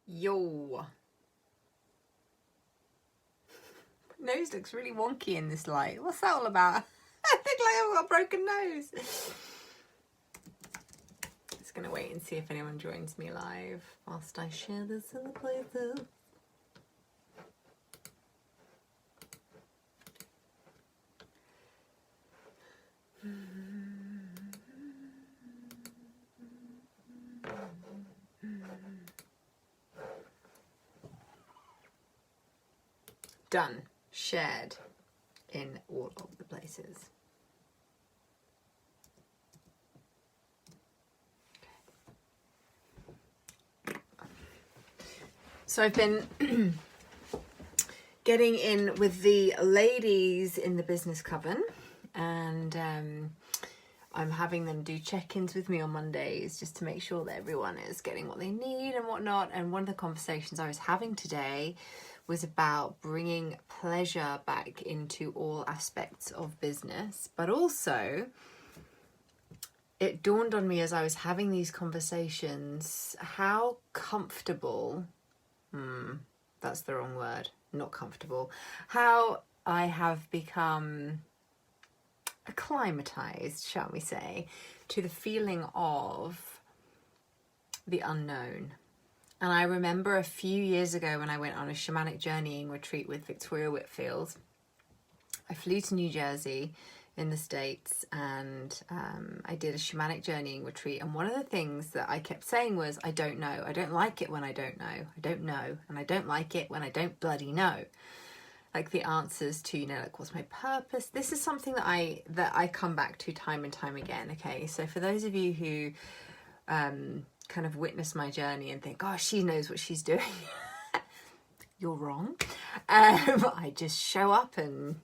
Yo. My nose looks really wonky in this light. What's that all about? I think like I've got a broken nose. Just gonna wait and see if anyone joins me live whilst I share this in the places. Done. Shared in all of the places. So I've been getting in with the ladies in the business coven, and I'm having them do check-ins with me on Mondays just to make sure that everyone is getting what they need and whatnot. And one of the conversations I was having today was about bringing pleasure back into all aspects of business, but also it dawned on me as I was having these conversations how comfortable, that's the wrong word, not comfortable, how I have become acclimatized, shall we say, to the feeling of the unknown. And I remember a few years ago when I went on a shamanic journeying retreat with Victoria Whitfield, I flew to New Jersey in the States, and I did a shamanic journeying retreat. And one of the things that I kept saying was, I don't know. I don't like it when I don't know. I don't know. And I don't like it when I don't bloody know. Like the answers to, like, what's my purpose? This is something that I come back to time and time again. Okay, so for those of you who kind of witness my journey and think, oh, she knows what she's doing, you're wrong. I just show up and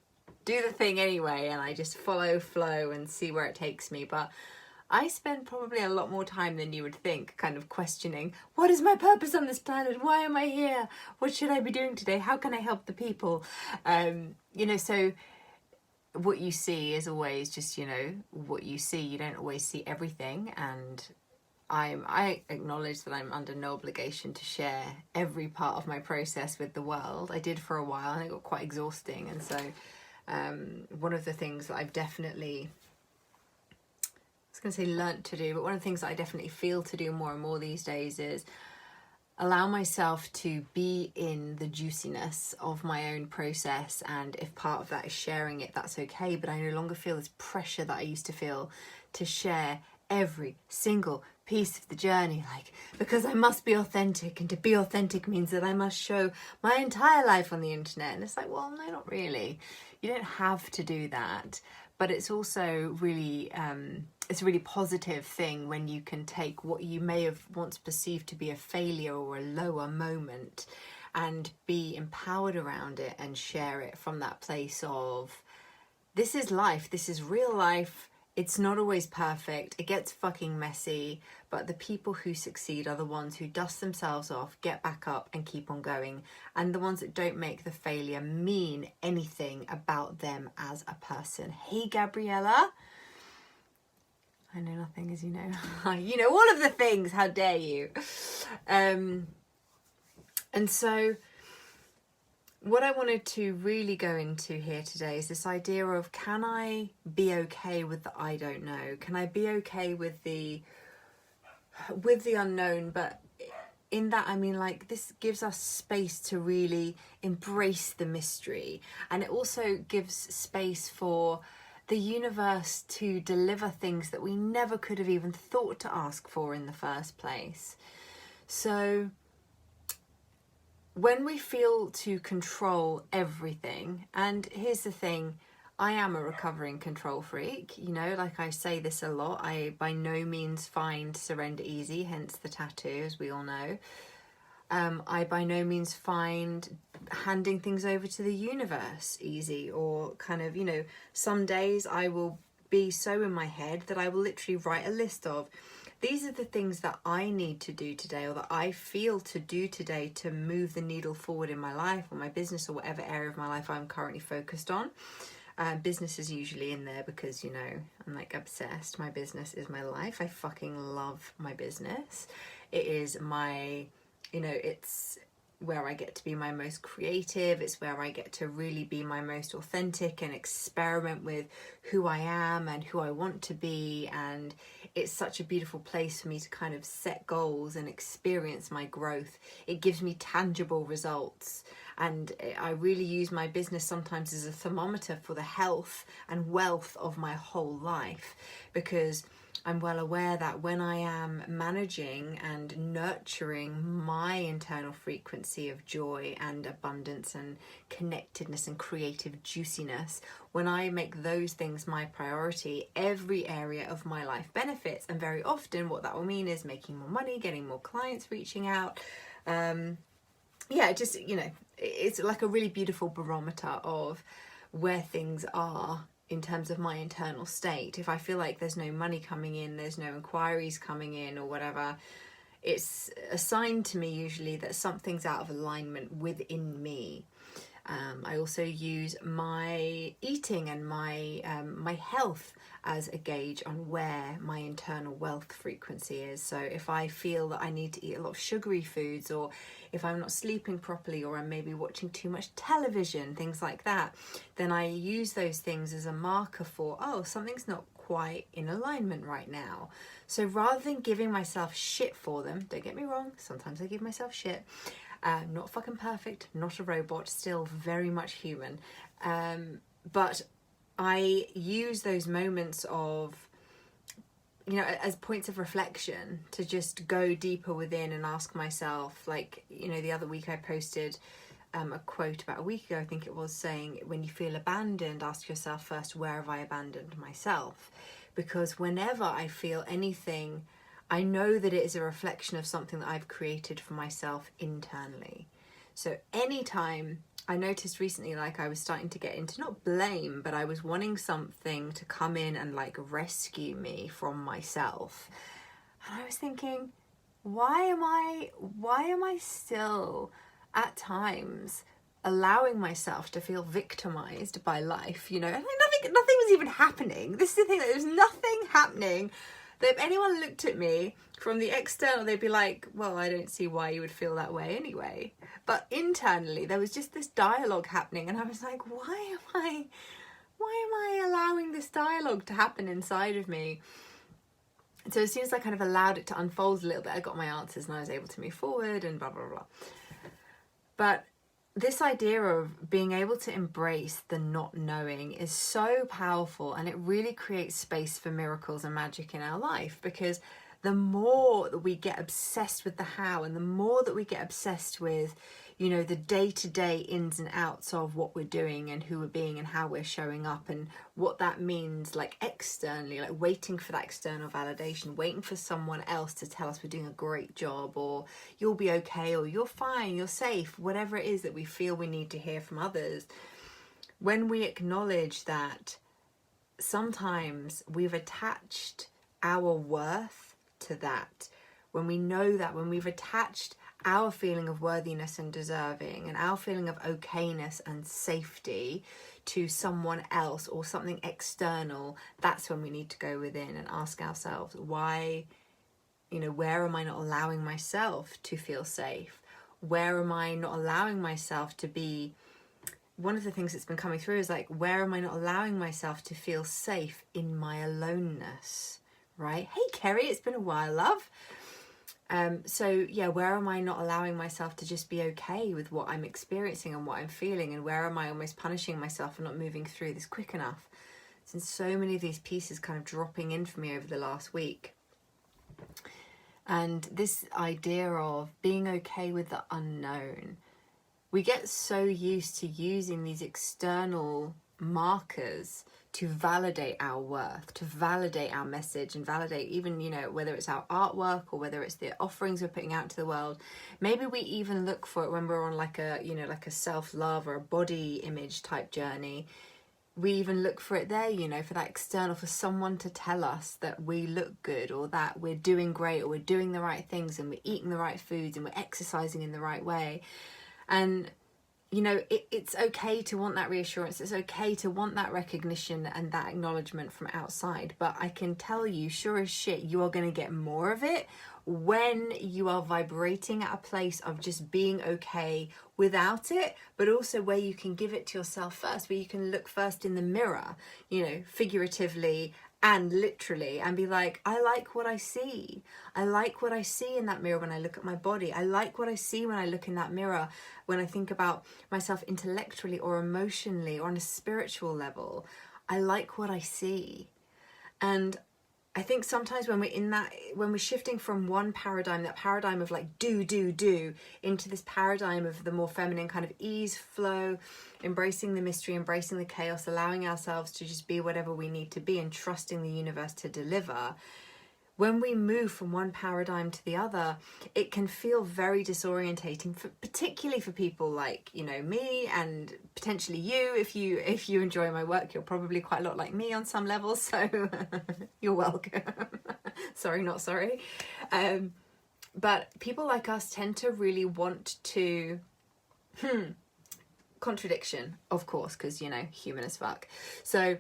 do the thing anyway, and I just follow flow and see where it takes me. But I spend probably a lot more time than you would think kind of questioning, what is my purpose on this planet? Why am I here? What should I be doing today? How can I help the people? So what you see is always just, what you see. You don't always see everything. And I acknowledge that I'm under no obligation to share every part of my process with the world. I did for a while and it got quite exhausting. And so one of the things that I've definitely, I was going to say learnt to do, but one of the things that I definitely feel to do more and more these days is allow myself to be in the juiciness of my own process. And if part of that is sharing it, that's okay. But I no longer feel this pressure that I used to feel to share every single piece of the journey, like, because I must be authentic, and to be authentic means that I must show my entire life on the internet. And it's like, well, no, not really. You don't have to do that. But it's also really, it's a really positive thing when you can take what you may have once perceived to be a failure or a lower moment and be empowered around it and share it from that place of, this is life, this is real life. It's not always perfect. It gets fucking messy, but the people who succeed are the ones who dust themselves off, get back up and keep on going. And the ones that don't make the failure mean anything about them as a person. Hey, Gabriella. I know nothing, as you know. You know all of the things. How dare you? And so what I wanted to really go into here today is this idea of, can I be okay with the I don't know? Can I be okay with the unknown? But in that, I mean, like, this gives us space to really embrace the mystery. And it also gives space for the universe to deliver things that we never could have even thought to ask for in the first place. So when we feel to control everything, and here's the thing, I am a recovering control freak, like I say this a lot, I by no means find surrender easy, hence the tattoo, as we all know. I by no means find handing things over to the universe easy, or kind of, some days I will be so in my head that I will literally write a list of, these are the things that I need to do today, or that I feel to do today to move the needle forward in my life or my business or whatever area of my life I'm currently focused on. Business is usually in there because, I'm like obsessed. My business is my life. I fucking love my business. It is my You know, it's where I get to be my most creative. It's where I get to really be my most authentic and experiment with who I am and who I want to be. And it's such a beautiful place for me to kind of set goals and experience my growth. It gives me tangible results. And I really use my business sometimes as a thermometer for the health and wealth of my whole life, because I'm well aware that when I am managing and nurturing my internal frequency of joy and abundance and connectedness and creative juiciness, when I make those things my priority, every area of my life benefits. And very often what that will mean is making more money, getting more clients, reaching out. Just, you know, it's like a really beautiful barometer of where things are in terms of my internal state. If I feel like there's no money coming in, there's no inquiries coming in or whatever, it's a sign to me usually that something's out of alignment within me. I also use my eating and my health as a gauge on where my internal wealth frequency is. So if I feel that I need to eat a lot of sugary foods, or if I'm not sleeping properly, or I'm maybe watching too much television, things like that, then I use those things as a marker for, oh, something's not quite in alignment right now. So rather than giving myself shit for them, don't get me wrong, sometimes I give myself shit, not fucking perfect, not a robot, still very much human. But I use those moments of, you know, as points of reflection to just go deeper within and ask myself, like, you know, the other week I posted a quote about a week ago, I think it was, saying, when you feel abandoned, ask yourself first, where have I abandoned myself? Because whenever I feel anything, I know that it is a reflection of something that I've created for myself internally. So anytime I noticed recently, like, I was starting to get into not blame, but I was wanting something to come in and like rescue me from myself. And I was thinking, why am I still at times allowing myself to feel victimized by life? You know, and nothing was even happening. This is the thing, that there's nothing happening. That if anyone looked at me from the external, they'd be like, well, I don't see why you would feel that way anyway. But internally, there was just this dialogue happening, and I was like, why am I allowing this dialogue to happen inside of me? And so as soon as I kind of allowed it to unfold a little bit, I got my answers and I was able to move forward and blah, blah, blah. But this idea of being able to embrace the not knowing is so powerful, and it really creates space for miracles and magic in our life, because the more that we get obsessed with the how, and the more that we get obsessed with, you know, the day-to-day ins and outs of what we're doing and who we're being and how we're showing up and what that means, like externally, like waiting for that external validation, waiting for someone else to tell us we're doing a great job, or you'll be okay, or you're fine, you're safe, whatever it is that we feel we need to hear from others. When we acknowledge that sometimes we've attached our worth to that, when we know that, when we've attached our feeling of worthiness and deserving and our feeling of okayness and safety to someone else or something external, that's when we need to go within and ask ourselves, why, you know, where am I not allowing myself to feel safe? Where am I not allowing myself to be? One of the things that's been coming through is like, where am I not allowing myself to feel safe in my aloneness, right? Hey, Kerry, it's been a while, love. So yeah, where am I not allowing myself to just be okay with what I'm experiencing and what I'm feeling? And where am I almost punishing myself for not moving through this quick enough? Since so many of these pieces kind of dropping in for me over the last week. And this idea of being okay with the unknown. We get so used to using these external markers to validate our worth, to validate our message, and validate even, you know, whether it's our artwork or whether it's the offerings we're putting out to the world. Maybe we even look for it when we're on like a, you know, like a self-love or a body image type journey. We even look for it there, you know, for that external, for someone to tell us that we look good, or that we're doing great, or we're doing the right things, and we're eating the right foods, and we're exercising in the right way. And you know, it's okay to want that reassurance. It's okay to want that recognition and that acknowledgement from outside. But I can tell you, sure as shit, you are going to get more of it when you are vibrating at a place of just being okay without it, but also where you can give it to yourself first, where you can look first in the mirror, you know, figuratively and literally, and be like, I like what I see. I like what I see in that mirror when I look at my body. I like what I see when I look in that mirror, when I think about myself intellectually or emotionally or on a spiritual level. I like what I see. And I think sometimes when we're in that, when we're shifting from one paradigm, that paradigm of like do, into this paradigm of the more feminine kind of ease, flow, embracing the mystery, embracing the chaos, allowing ourselves to just be whatever we need to be and trusting the universe to deliver. When we move from one paradigm to the other, it can feel very disorientating, particularly for people like, you know, me, and potentially you. If you enjoy my work, you're probably quite a lot like me on some level, so you're welcome. Sorry, not sorry. But people like us tend to really want to contradiction, of course, because, you know, human as fuck. So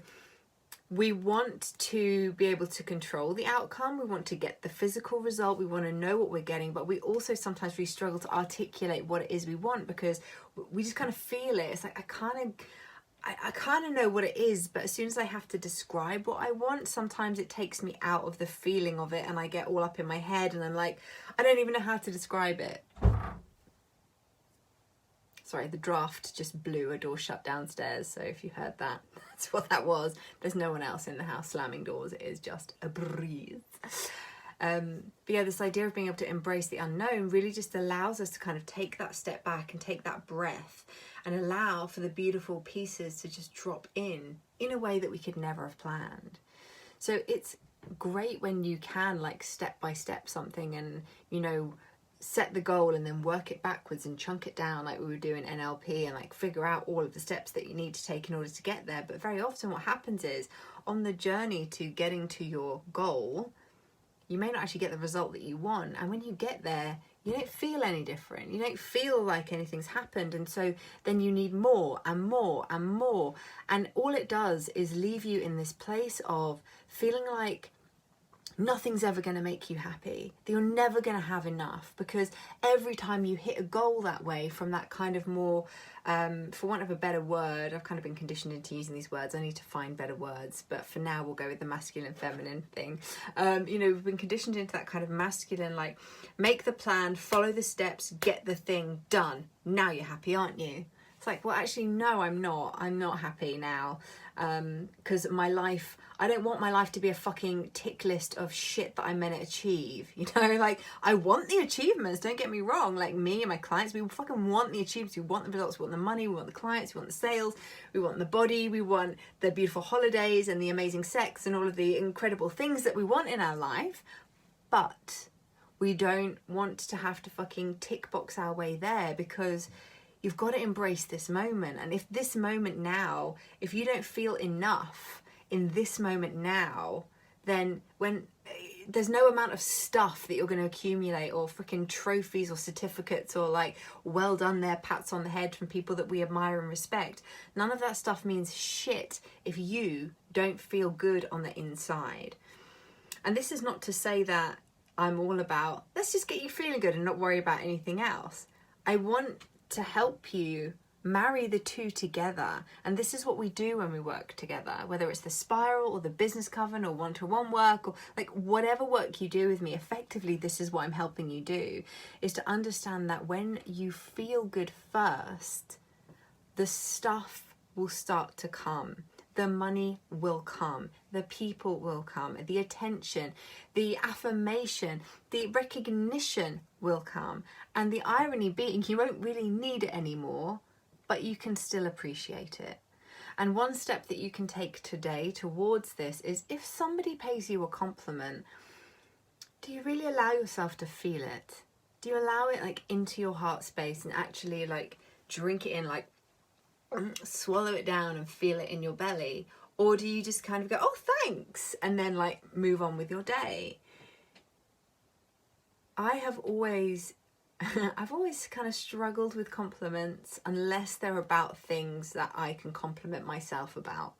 we want to be able to control the outcome. We want to get the physical result. We want to know what we're getting, but we also sometimes really struggle to articulate what it is we want, because we just kind of feel it. It's like, I kind of know what it is, but as soon as I have to describe what I want, sometimes it takes me out of the feeling of it and I get all up in my head and I'm like, I don't even know how to describe it. Sorry, the draft just blew a door shut downstairs, so if you heard that, that's what that was. There's no one else in the house slamming doors, it is just a breeze. But yeah, this idea of being able to embrace the unknown really just allows us to kind of take that step back and take that breath and allow for the beautiful pieces to just drop in a way that we could never have planned. So it's great when you can, like, step by step something and, you know, set the goal and then work it backwards and chunk it down like we were doing NLP, and like figure out all of the steps that you need to take in order to get there. But very often what happens is, on the journey to getting to your goal, you may not actually get the result that you want, and when you get there, you don't feel any different. You don't feel like anything's happened, and so then you need more and more and more, and all it does is leave you in this place of feeling like nothing's ever going to make you happy, that you're never going to have enough, because every time you hit a goal that way, from that kind of more, for want of a better word, I've kind of been conditioned into using these words, I need to find better words, but for now we'll go with the masculine feminine thing. You know, we've been conditioned into that kind of masculine, like, make the plan, follow the steps, get the thing done, now you're happy, aren't you? It's like, well, actually, no, I'm not happy now, because my life, I don't want my life to be a fucking tick list of shit that I'm meant to achieve, you know? Like, I want the achievements, don't get me wrong, like, me and my clients, we fucking want the achievements, we want the results, we want the money, we want the clients, we want the sales, we want the body, we want the beautiful holidays and the amazing sex and all of the incredible things that we want in our life, but we don't want to have to fucking tick box our way there, because you've got to embrace this moment. And if this moment now, if you don't feel enough in this moment now, then when there's no amount of stuff that you're going to accumulate, or freaking trophies or certificates or like well done there pats on the head from people that we admire and respect, none of that stuff means shit if you don't feel good on the inside. And this is not to say that I'm all about, let's just get you feeling good and not worry about anything else. I want to help you marry the two together, and this is what we do when we work together, whether it's the spiral or the business coven or one-to-one work, or like whatever work you do with me. Effectively, this is what I'm helping you do, is to understand that when you feel good first, the stuff will start to come. The money will come, the people will come, the attention, the affirmation, the recognition will come. And the irony being, you won't really need it anymore, but you can still appreciate it. And one step that you can take today towards this is, if somebody pays you a compliment, do you really allow yourself to feel it? Do you allow it like into your heart space and actually like drink it in, like swallow it down and feel it in your belly? Or do you just kind of go, oh, thanks, and then like move on with your day? I've always kind of struggled with compliments unless they're about things that I can compliment myself about.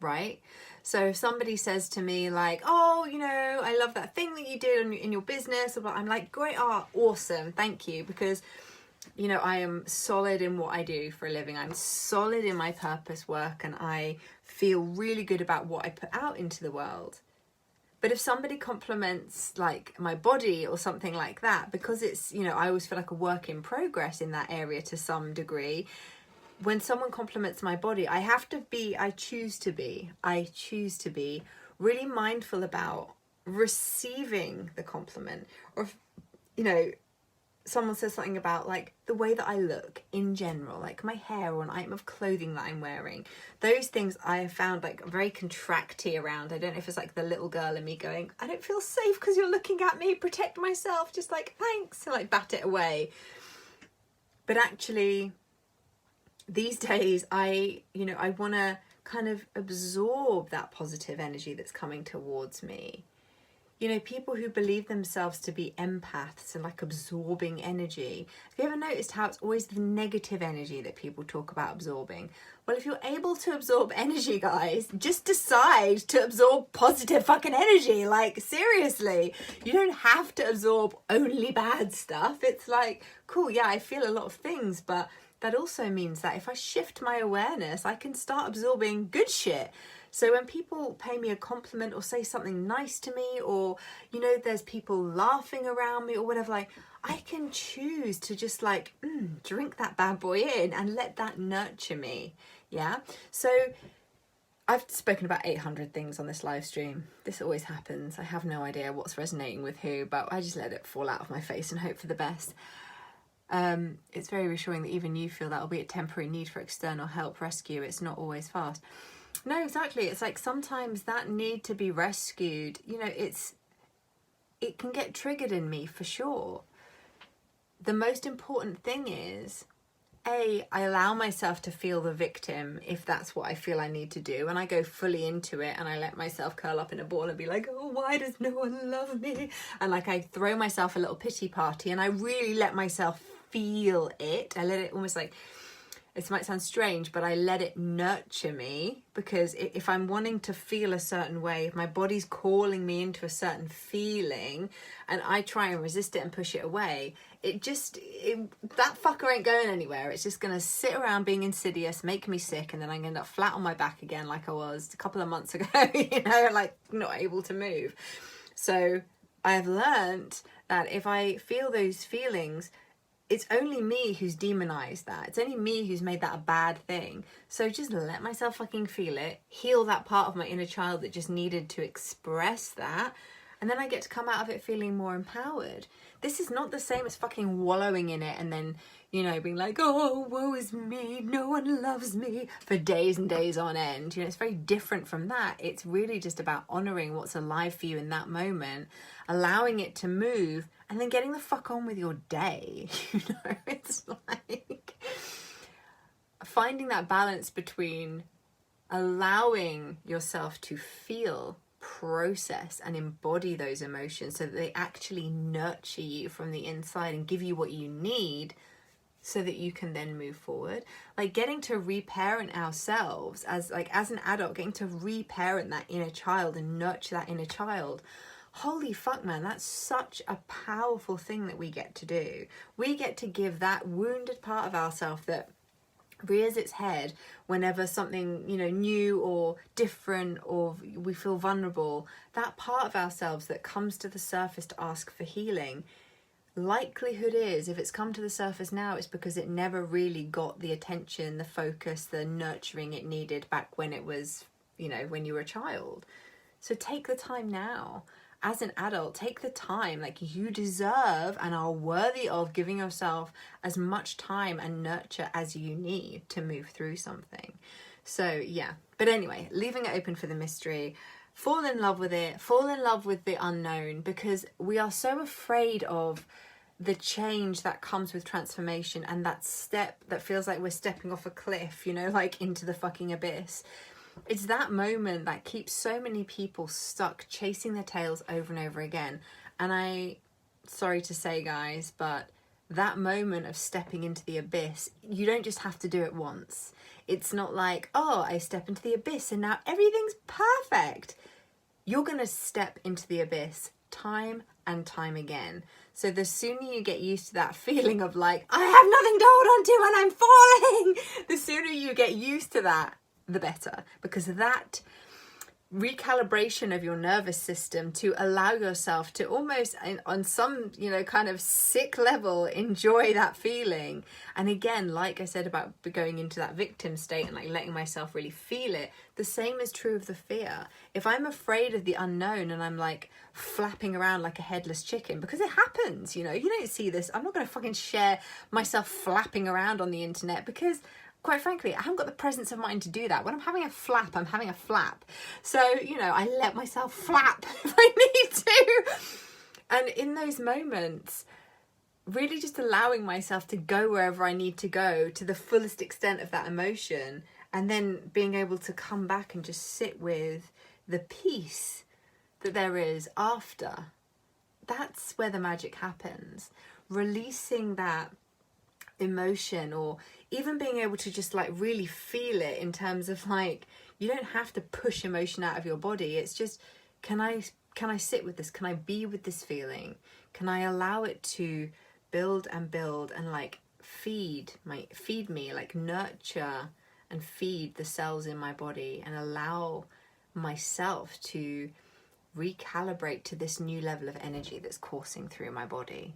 right? So if somebody says to me like, oh, you know, I love that thing that you did in your business, I'm like, great, awesome, thank you, because you know, I am solid in what I do for a living. I'm solid in my purpose work, and I feel really good about what I put out into the world. But if somebody compliments like my body or something like that, because it's, you know, I always feel like a work in progress in that area to some degree. When someone compliments my body, I choose to be really mindful about receiving the compliment. Or if, you know, someone says something about like the way that I look in general, like my hair or an item of clothing that I'm wearing, those things I have found like very contracty around. I don't know if it's like the little girl in me going, I don't feel safe because you're looking at me, protect myself, just like thanks, and like bat it away. But actually these days I want to kind of absorb that positive energy that's coming towards me. You know, people who believe themselves to be empaths and like absorbing energy. Have you ever noticed how it's always the negative energy that people talk about absorbing? Well, if you're able to absorb energy, guys, just decide to absorb positive fucking energy. Like, seriously, you don't have to absorb only bad stuff. It's like, cool, yeah, I feel a lot of things, but that also means that if I shift my awareness, I can start absorbing good shit. So when people pay me a compliment or say something nice to me, or, you know, there's people laughing around me or whatever, like, I can choose to just like, drink that bad boy in and let that nurture me. Yeah. So I've spoken about 800 things on this live stream. This always happens. I have no idea what's resonating with who, but I just let it fall out of my face and hope for the best. It's very reassuring that even you feel that, albeit temporary need for external help, rescue, it's not always fast. No, exactly. It's like sometimes that need to be rescued, you know, it can get triggered in me for sure. The most important thing is, I allow myself to feel the victim if that's what I feel I need to do, and I go fully into it, and I let myself curl up in a ball and be like, oh, why does no one love me? And like I throw myself a little pity party, and I really let myself feel it. I let it almost like, this might sound strange, but I let it nurture me, because if I'm wanting to feel a certain way, if my body's calling me into a certain feeling and I try and resist it and push it away, that fucker ain't going anywhere. It's just going to sit around being insidious, make me sick, and then I'm going to end up flat on my back again like I was a couple of months ago, you know, like not able to move. So I've learned that if I feel those feelings, it's only me who's demonized that. It's only me who's made that a bad thing. So just let myself fucking feel it, heal that part of my inner child that just needed to express that, and then I get to come out of it feeling more empowered. This is not the same as fucking wallowing in it and then, you know, being like, oh, woe is me, no one loves me, for days and days on end. You know, it's very different from that. It's really just about honoring what's alive for you in that moment, allowing it to move, and then getting the fuck on with your day. You know, it's like finding that balance between allowing yourself to feel, process, and embody those emotions so that they actually nurture you from the inside and give you what you need so that you can then move forward. Like getting to reparent ourselves as an adult, getting to reparent that inner child and nurture that inner child. Holy fuck, man, that's such a powerful thing that we get to do. We get to give that wounded part of ourselves that rears its head whenever something, you know, new or different, or we feel vulnerable, that part of ourselves that comes to the surface to ask for healing. Likelihood is, if it's come to the surface now, it's because it never really got the attention, the focus, the nurturing it needed back when it was, you know, when you were a child. So take the time now. As an adult, take the time. Like, you deserve and are worthy of giving yourself as much time and nurture as you need to move through something. So yeah, but anyway, leaving it open for the mystery. Fall in love with it. Fall in love with the unknown, because we are so afraid of the change that comes with transformation, and that step that feels like we're stepping off a cliff, you know, like into the fucking abyss. It's that moment that keeps so many people stuck chasing their tails over and over again. And sorry to say, guys, but that moment of stepping into the abyss, you don't just have to do it once. It's not like, oh, I step into the abyss and now everything's perfect. You're going to step into the abyss time and time again. So the sooner you get used to that feeling of like, I have nothing to hold on to and I'm falling, the sooner you get used to that, the better. Because that recalibration of your nervous system to allow yourself to almost on some kind of sick level enjoy that feeling. And again, like I said about going into that victim state and like letting myself really feel it, the same is true of the fear. If I'm afraid of the unknown and I'm like flapping around like a headless chicken, because it happens, you don't see this. I'm not going to fucking share myself flapping around on the internet because quite frankly, I haven't got the presence of mind to do that. When I'm having a flap, I'm having a flap. So, I let myself flap if I need to. And in those moments, really just allowing myself to go wherever I need to go to the fullest extent of that emotion, and then being able to come back and just sit with the peace that there is after. That's where the magic happens. Releasing that emotion, or even being able to just like really feel it in terms of like, you don't have to push emotion out of your body. It's just, can I sit with this? Can I be with this feeling? Can I allow it to build and build and like feed me, like nurture and feed the cells in my body, and allow myself to recalibrate to this new level of energy that's coursing through my body.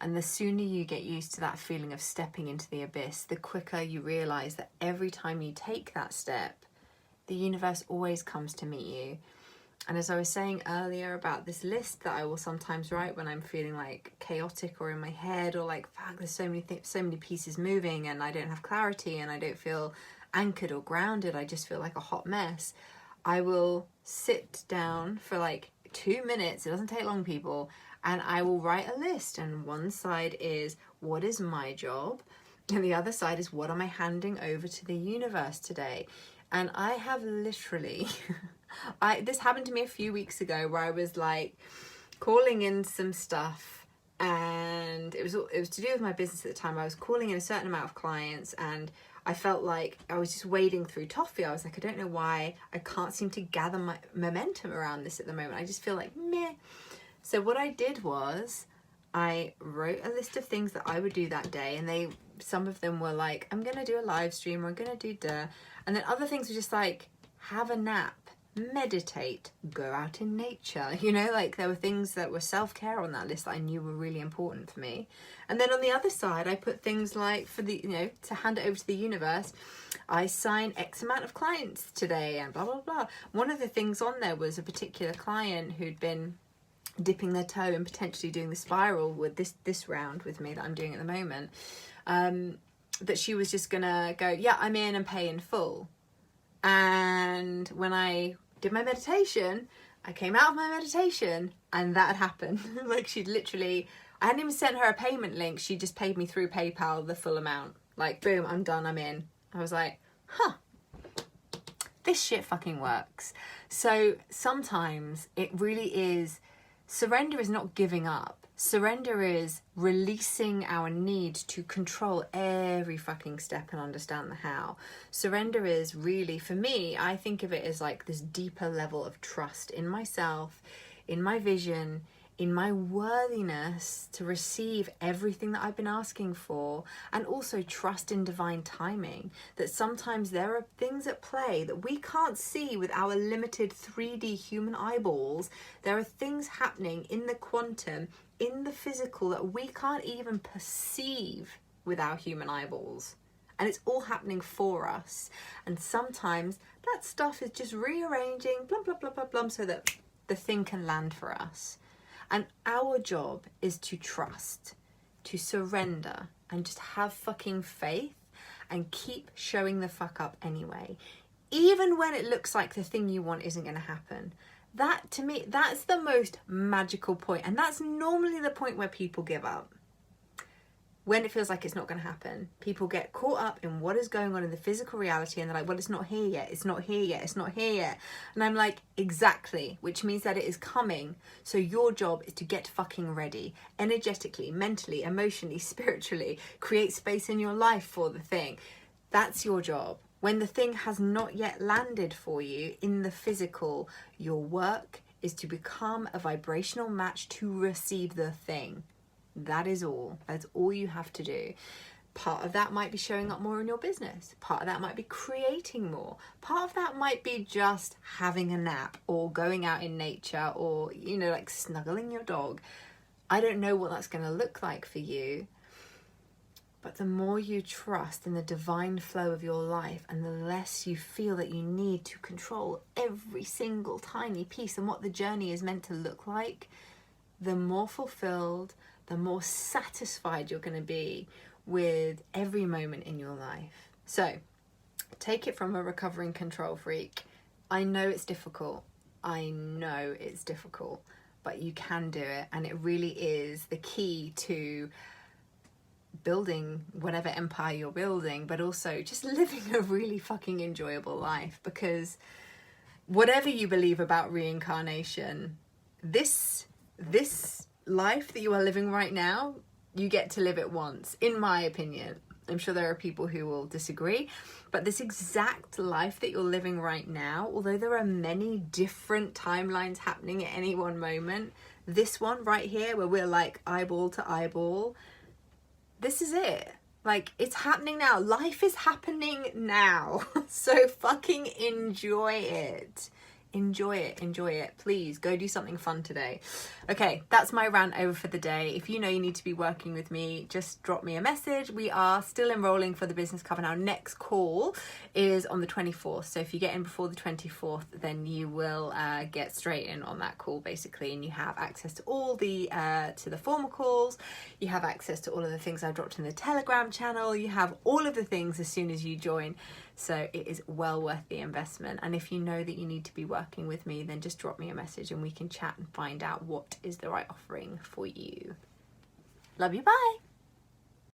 And the sooner you get used to that feeling of stepping into the abyss, the quicker you realize that every time you take that step, the universe always comes to meet you. And as I was saying earlier about this list that I will sometimes write when I'm feeling like chaotic or in my head, or like, fuck, there's so many pieces moving and I don't have clarity and I don't feel anchored or grounded, I just feel like a hot mess. I will sit down for like 2 minutes, it doesn't take long, people, and I will write a list. And one side is, what is my job? And the other side is, what am I handing over to the universe today? And I have literally, this happened to me a few weeks ago where I was like calling in some stuff, and it was to do with my business at the time. I was calling in a certain amount of clients, and I felt like I was just wading through toffee. I was like, I don't know why I can't seem to gather my momentum around this at the moment. I just feel like meh. So what I did was I wrote a list of things that I would do that day, and some of them were like, I'm going to do a live stream, or I'm going to do and then other things were just like, have a nap, meditate, go out in nature, like there were things that were self-care on that list that I knew were really important for me. And then on the other side, I put things like, for the, to hand it over to the universe, I sign X amount of clients today and blah, blah, blah. One of the things on there was a particular client who'd been dipping their toe and potentially doing the spiral with this round with me that I'm doing at the moment, that she was just gonna go, yeah, I'm in and pay in full. And when I did my meditation, I came out of my meditation and that had happened. Like, she'd literally, I hadn't even sent her a payment link, she just paid me through PayPal the full amount. Like, boom, I'm done, I'm in. I was like, huh, this shit fucking works. So sometimes it really is, surrender is not giving up. Surrender is releasing our need to control every fucking step and understand the how. Surrender is really, for me, I think of it as like this deeper level of trust in myself, in my vision, in my worthiness to receive everything that I've been asking for, and also trust in divine timing, that sometimes there are things at play that we can't see with our limited 3D human eyeballs. There are things happening in the quantum, in the physical, that we can't even perceive with our human eyeballs. And it's all happening for us. And sometimes that stuff is just rearranging, blah, blah, blah, blah, blah, so that the thing can land for us. And our job is to trust, to surrender, and just have fucking faith and keep showing the fuck up anyway. Even when it looks like the thing you want isn't going to happen. That, to me, that's the most magical point. And that's normally the point where people give up. when it feels like it's not going to happen. People get caught up in what is going on in the physical reality, and they're like, well, it's not here yet, it's not here yet, it's not here yet. And I'm like, exactly, which means that it is coming. So your job is to get fucking ready, energetically, mentally, emotionally, spiritually, create space in your life for the thing. That's your job. When the thing has not yet landed for you in the physical, your work is to become a vibrational match to receive the thing. That is all. That's all you have to do. Part of that might be showing up more in your business. Part of that might be creating more. Part of that might be just having a nap or going out in nature or, you know, like snuggling your dog. I don't know what that's going to look like for you. But the more you trust in the divine flow of your life and the less you feel that you need to control every single tiny piece and what the journey is meant to look like, the more fulfilled, the more satisfied you're going to be with every moment in your life. So take it from a recovering control freak. I know it's difficult. I know it's difficult, but you can do it. And it really is the key to building whatever empire you're building, but also just living a really fucking enjoyable life. Because whatever you believe about reincarnation, this life that you are living right now, you get to live it once, in my opinion. I'm sure there are people who will disagree, but this exact life that you're living right now, although there are many different timelines happening at any one moment, this one right here where we're like eyeball to eyeball, this is it. Like, it's happening now. Life is happening now. So fucking enjoy it. Enjoy it. Enjoy it. Please go do something fun today. Okay, that's my rant over for the day. If you know you need to be working with me, just drop me a message. We are still enrolling for the business cover. Our next call is on the 24th. So if you get in before the 24th, then you will get straight in on that call, basically, and you have access to all the to the formal calls. You have access to all of the things I dropped in the Telegram channel. You have all of the things as soon as you join. So it is well worth the investment. And if you know that you need to be working with me, then just drop me a message and we can chat and find out what is the right offering for you. Love you. Bye.